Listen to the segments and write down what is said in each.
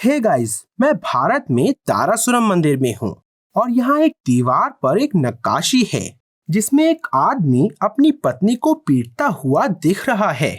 Hey guys, मैं भारत में तारासुरम मंदिर में हूँ और यहाँ एक दीवार पर एक नक्काशी है जिसमें एक आदमी अपनी पत्नी को पीटता हुआ दिख रहा है।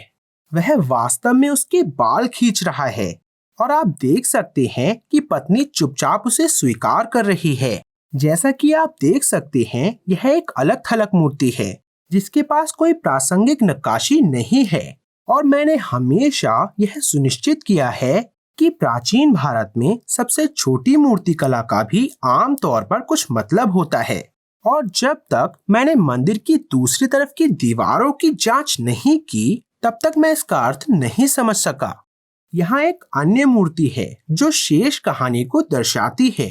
वह वास्तव में उसके बाल खींच रहा है और आप देख सकते हैं कि पत्नी चुपचाप उसे स्वीकार कर रही है। जैसा कि आप देख सकते हैं, यह एक अलग थलग मूर्ति है जिसके पास कोई प्रासंगिक नक्काशी नहीं है और मैंने हमेशा यह सुनिश्चित किया है कि प्राचीन भारत में सबसे छोटी मूर्ति कला का भी आम तौर पर कुछ मतलब होता है। और जब तक मैंने मंदिर की दूसरी तरफ की दीवारों की जांच नहीं की, तब तक मैं इसका अर्थ नहीं समझ सका। यहाँ एक अन्य मूर्ति है जो शेष कहानी को दर्शाती है।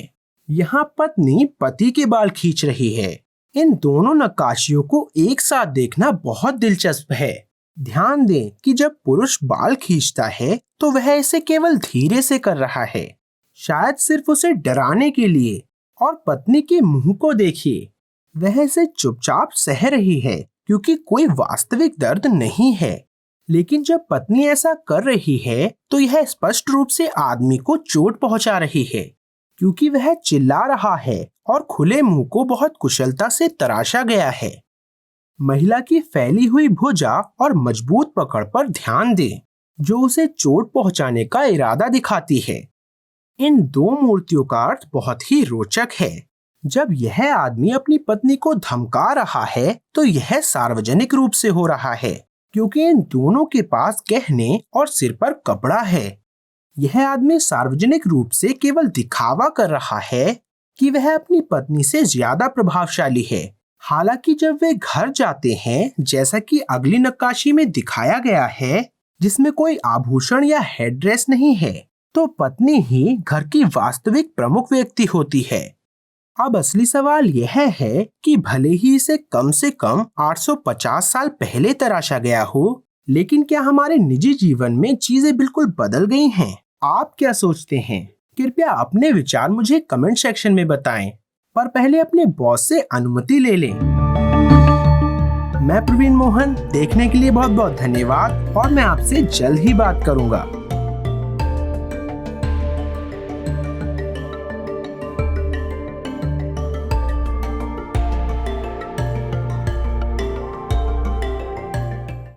यहाँ पत्नी पति के बाल खींच रही है। इन दोनों नक्काशियों को एक साथ देखना बहुत दिलचस्प है। ध्यान दें कि जब पुरुष बाल खींचता है तो वह इसे केवल धीरे से कर रहा है, शायद सिर्फ उसे डराने के लिए। और पत्नी के मुंह को देखिए, वह इसे चुपचाप सह रही है क्योंकि कोई वास्तविक दर्द नहीं है। लेकिन जब पत्नी ऐसा कर रही है तो यह स्पष्ट रूप से आदमी को चोट पहुंचा रही है क्योंकि वह चिल्ला रहा है और खुले मुंह को बहुत कुशलता से तराशा गया है। महिला की फैली हुई भुजा और मजबूत पकड़ पर ध्यान दें जो उसे चोट पहुंचाने का इरादा दिखाती है। इन दो मूर्तियों का अर्थ बहुत ही रोचक है। जब यह आदमी अपनी पत्नी को धमका रहा है तो यह सार्वजनिक रूप से हो रहा है क्योंकि इन दोनों के पास गहने और सिर पर कपड़ा है। यह आदमी सार्वजनिक रूप से केवल दिखावा कर रहा है कि वह अपनी पत्नी से ज्यादा प्रभावशाली है। हालांकि जब वे घर जाते हैं, जैसा कि अगली नक्काशी में दिखाया गया है जिसमें कोई आभूषण या हेडड्रेस नहीं है, तो पत्नी ही घर की वास्तविक प्रमुख व्यक्ति होती है। अब असली सवाल यह है कि भले ही इसे कम से कम 850 साल पहले तराशा गया हो, लेकिन क्या हमारे निजी जीवन में चीजें बिल्कुल बदल गई हैं? आप क्या सोचते हैं? कृपया अपने विचार मुझे कमेंट सेक्शन में बताएं, पर पहले अपने बॉस से अनुमति ले लें। मैं प्रवीण मोहन, देखने के लिए बहुत बहुत धन्यवाद और मैं आपसे जल्द ही बात करूंगा।